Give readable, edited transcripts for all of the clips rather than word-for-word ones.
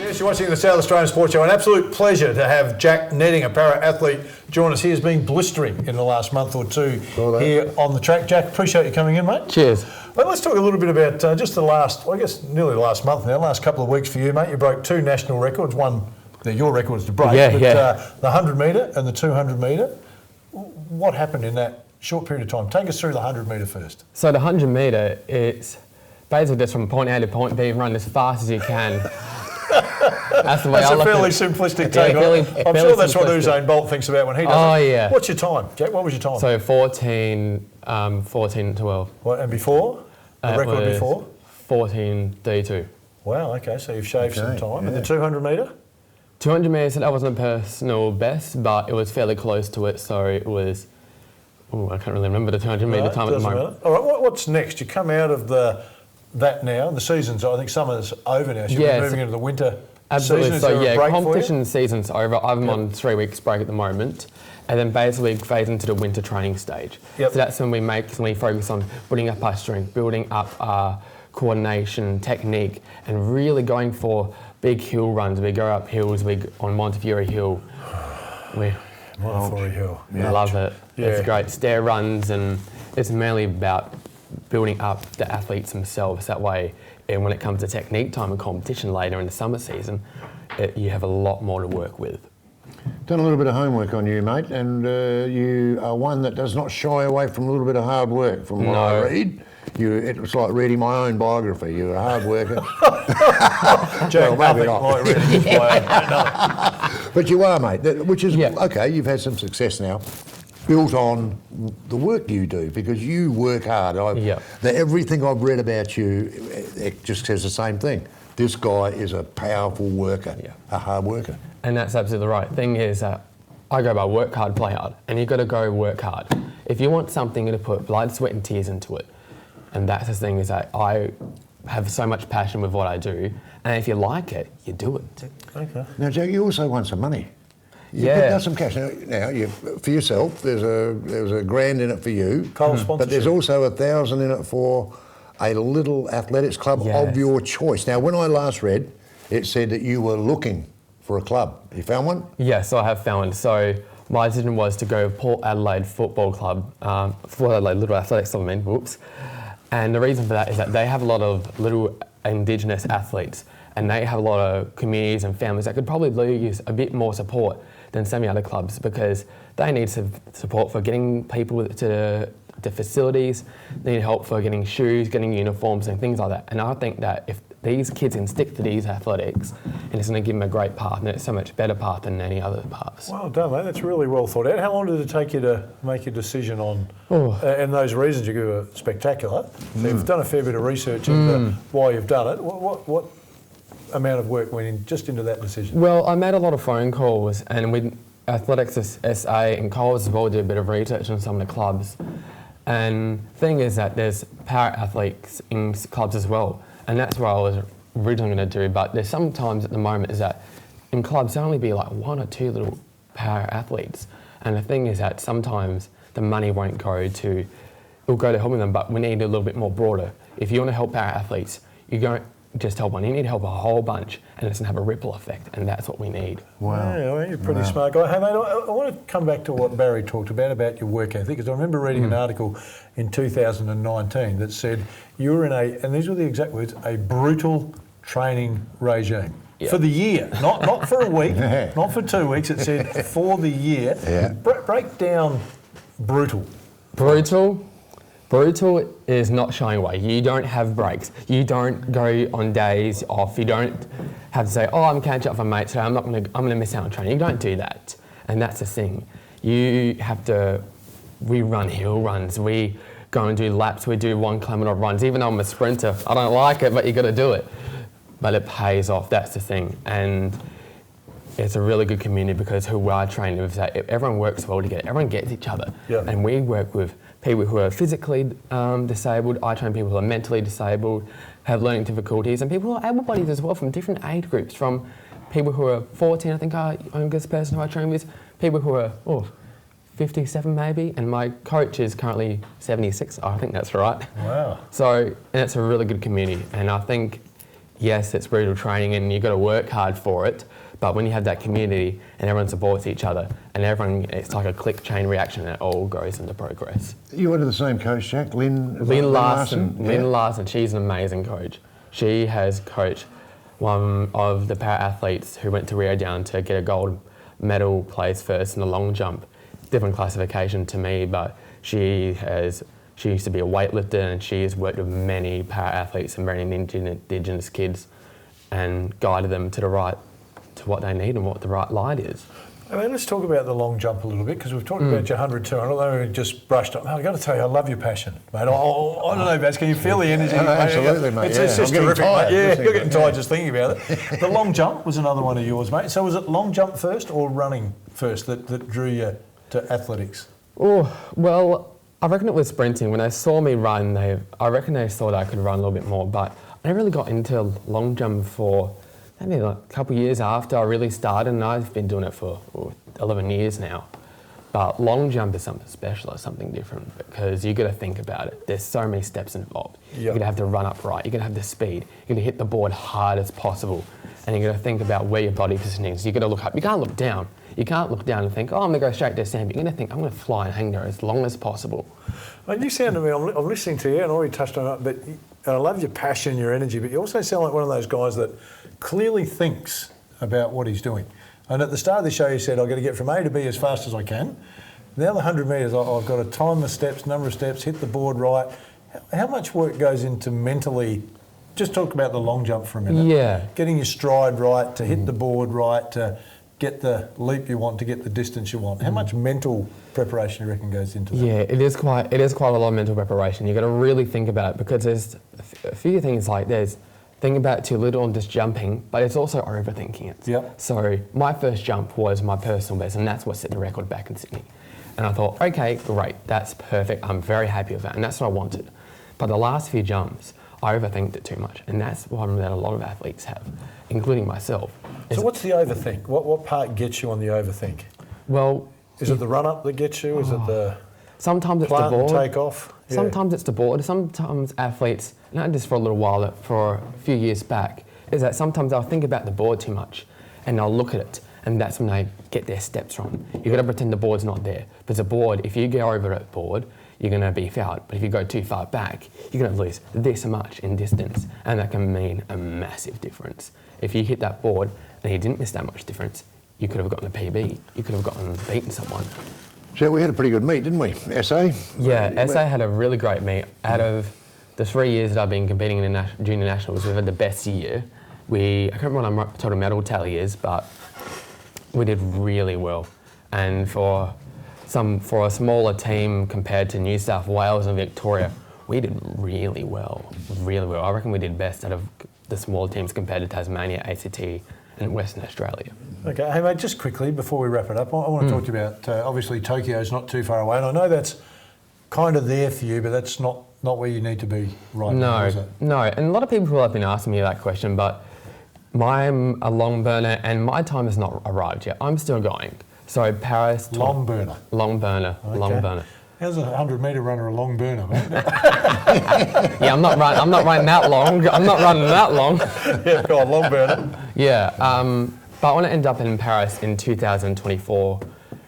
Yes, you're watching the South Australian Sports Show. An absolute pleasure to have Jack Netting, a para-athlete, join us. He has been blistering in the last month or two here on the track. Jack, appreciate you coming in, mate. Cheers. Well, let's talk a little bit about just the last, well, I guess nearly the last month now, last couple of weeks for you, mate. You broke two national records, one, your records to break, the 100 metre and the 200 metre. What happened in that short period of time? Take us through the 100 metre first. So the 100 metre, it's basically just from point A to point B, run as fast as you can. That's the way I look at it. That's a fairly simplistic take. I'm sure that's what Usain Bolt thinks about when he does it. Oh, yeah. What's your time, Jack? What was your time? So 14:12. What, and before? The record before? 14:32. Wow, okay, so you've shaved some time. Yeah. And the 200 metre? 200 metres, that wasn't a personal best, but it was fairly close to it, so it was... Oh, I can't really remember the 200 metre time at the moment. All right, what's next? You come out of that now. The season's, I think summer's over now. So you're moving into the winter absolutely. season. So yeah, competition season's over. I'm on 3 weeks break at the moment, and then basically phase into the winter training stage. So that's when we mainly focus on building up our strength, building up our coordination, technique, and really going for big hill runs. We go up hills. We on Montefiore Hill. Montefiore Hill. I love it. Yeah. It's great. Stair runs, and it's mainly about building up the athletes themselves. That way, and when it comes to technique time and competition later in the summer season, you have a lot more to work with. Done a little bit of homework on you, mate, and you are one that does not shy away from a little bit of hard work. From what I read, it was like reading my own biography. You're a hard worker. Jack, maybe not. Like reading his bio. But you are, mate, which is, okay, you've had some success now, built on the work you do, because you work hard. Everything I've read about you, it just says the same thing. This guy is a powerful worker, a hard worker. And that's absolutely the right thing is that I go by work hard, play hard, and you've got to go work hard. If you want something, you're going to put blood, sweat and tears into it. And that's the thing is that I have so much passion with what I do, and if you like it, you do it. Okay. Now, Jack, you also won some money. You picked up some cash. Now for yourself, there's a $1,000 in it for you, but there's also $1,000 in it for a little athletics club of your choice. Now, when I last read, it said that you were looking for a club. You found one? Yes, I have found. So my decision was to go Port Adelaide Football Club, Port Adelaide Little Athletics Club, whoops. And the reason for that is that they have a lot of little Indigenous athletes, and they have a lot of communities and families that could probably use a bit more support than some other clubs, because they need support for getting people to the facilities, they need help for getting shoes, getting uniforms and things like that. And I think that if these kids can stick to these athletics, and it's going to give them a great path, and it's so much better path than any other paths. Well done, mate. That's really well thought out. How long did it take you to make a decision on, and those reasons you give are spectacular. So you've done a fair bit of research into why you've done it. What amount of work went in just into that decision? Well, I made a lot of phone calls, and with Athletics SA and Coles as well did a bit of research on some of the clubs. And the thing is that there's para-athletes in clubs as well, and that's what I was originally going to do. But there's sometimes at the moment is that in clubs there'll only be like 1 or 2 little para-athletes, and the thing is that sometimes the money won't go to, it'll go to helping them, but we need a little bit more broader. If you want to help para-athletes, you don't just help one, you need to help a whole bunch, and it's going to have a ripple effect, and that's what we need. Wow. Yeah, well, you're a pretty smart guy. Hey mate, I want to come back to what Barry talked about your work ethic, because I remember reading an article in 2019 that said you were in and these were the exact words, a brutal training regime. For the year, not for a week, not for 2 weeks, it said for the year. Break down brutal. Brutal is not shying away. You don't have breaks. You don't go on days off. You don't have to say, oh, I'm catching up with my mates today, I'm gonna miss out on training. You don't do that. And that's the thing. We run hill runs, we go and do laps, we do 1 kilometre runs. Even though I'm a sprinter, I don't like it, but you gotta do it. But it pays off, that's the thing. And it's a really good community, because who we are training with, that everyone works well together, everyone gets each other. And we work with people who are physically disabled, I train people who are mentally disabled, have learning difficulties, and people who are able-bodied as well, from different age groups, from people who are 14, I think I'm the youngest person who I train with, people who are 57 maybe, and my coach is currently 76, I think that's right. Wow. So, and it's a really good community, and I think yes, it's brutal training and you've got to work hard for it, but when you have that community and everyone supports each other and it's like a click chain reaction and it all goes into progress. You went to the same coach, Jack? Lynn Larson. Yeah. Lynn Larson, she's an amazing coach. She has coached one of the para-athletes who went to Rio down to get a gold medal, placed first in the long jump. Different classification to me, but she used to be a weightlifter and she has worked with many para-athletes and many Indigenous kids and guided them to what they need and what the right light is. I mean, let's talk about the long jump a little bit, because we've talked about your 100 200, although we just brushed up. I've got to tell you, I love your passion, mate. I don't know, Baz, can you feel the energy? Absolutely, mate. It's just terrific, tired, mate. Yeah, you're getting tired just thinking about it. The long jump was another one of yours, mate. So was it long jump first or running first that drew you to athletics? Oh, well, I reckon it was sprinting. When they saw me run, I reckon they thought I could run a little bit more, but I never really got into long jump for maybe like a couple of years after I really started, and I've been doing it for 11 years now. But long jump is something special, it's something different, because you got to think about it. There's so many steps involved. You're going to have to run upright, you're going to have the speed, you're going to hit the board hard as possible, and you're going to think about where your body positioning is. You're going to look up, you can't look down. You can't look down and think, oh, I'm going to go straight to sand. You're going to think, I'm going to fly and hang there as long as possible. Well, you sound to me, I'm listening to you, and I already touched on it, but I love your passion, your energy, but you also sound like one of those guys that clearly thinks about what he's doing. And at the start of the show, you said, I've got to get from A to B as fast as I can. Now the 100 metres, I've got to time the steps, number of steps, hit the board right. How much work goes into mentally, just talk about the long jump for a minute. Yeah. Getting your stride right, to hit the board right, to get the leap you want, to get the distance you want. How much mental preparation do you reckon goes into that? Yeah, it is quite a lot of mental preparation. You've got to really think about it, because there's a few things like think about it too little and just jumping, but it's also overthinking it. Yep. So my first jump was my personal best, and that's what set the record back in Sydney. And I thought, okay, great, that's perfect. I'm very happy with that, and that's what I wanted. But the last few jumps, I overthinked it too much, and that's one that a lot of athletes have, including myself. So what's the overthink? What part gets you on the overthink? Well, is it the run up that gets you? Is it the sometimes it's the plant and board? take off? Yeah. Sometimes it's the board. Sometimes athletes, not just for a little while, for a few years back, is that sometimes they'll think about the board too much, and they'll look at it, and that's when they get their steps wrong. You've got to pretend the board's not there. But the board, if you go over that board, you're going to be fouled. But if you go too far back, you're going to lose this much in distance, and that can mean a massive difference. If you hit that board and you didn't miss that much difference, you could have gotten a PB. You could have beaten someone. So we had a pretty good meet, didn't we? SA? Yeah, SA had a really great meet. Out of the 3 years that I've been competing in the junior nationals, we've had the best year. I can't remember what our total medal tally is, but we did really well. And for a smaller team compared to New South Wales and Victoria, we did really well, really well. I reckon we did best out of the smaller teams compared to Tasmania, ACT and Western Australia. Okay, hey mate, just quickly before we wrap it up, I want to talk to you about, obviously Tokyo's not too far away, and I know that's kind of there for you, but that's not where you need to be right now, is it? No, and a lot of people have been asking me that question, but I'm a long burner and my time has not arrived yet. I'm still going. So Paris... Long burner? Long burner, okay. Long burner. How's a 100-metre runner a long burner, mate? Yeah, I'm not running that long. I'm not running that long. Yeah, go on, long burner. Yeah, but I want to end up in Paris in 2024 for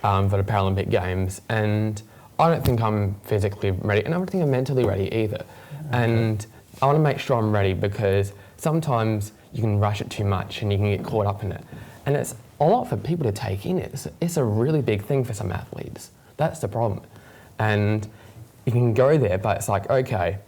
the Paralympic Games, and I don't think I'm physically ready, and I don't think I'm mentally ready either. Okay. And I want to make sure I'm ready, because sometimes you can rush it too much and you can get caught up in it. And it's a lot for people to take in. It's a really big thing for some athletes. That's the problem. And you can go there, but it's like, okay,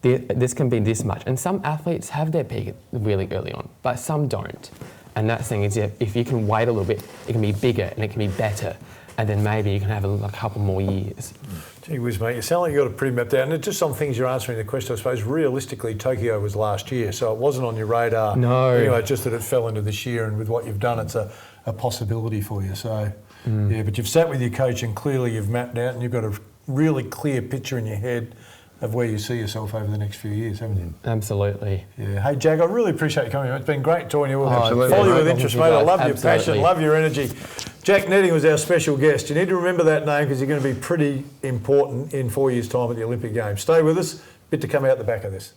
this can be this much. And some athletes have their peak really early on, but some don't. And that thing is, if you can wait a little bit, it can be bigger and it can be better. And then maybe you can have a couple more years. Gee whiz, mate, you sound like you've got it pretty mapped out. And just some things you're answering the question, I suppose, realistically, Tokyo was last year, so it wasn't on your radar. No. Anyway, just that it fell into this year, and with what you've done, it's a possibility for you. So, yeah, but you've sat with your coach and clearly you've mapped out and you've got a really clear picture in your head of where you see yourself over the next few years, haven't you? Absolutely. Yeah. Hey, Jack, I really appreciate you coming. It's been great talking to you. We'll absolutely. follow you with interest, mate. I love your Absolutely. passion, love your energy. Jack Netting was our special guest. You need to remember that name because you're going to be pretty important in 4 years' time at the Olympic Games. Stay with us. Bit to come out the back of this.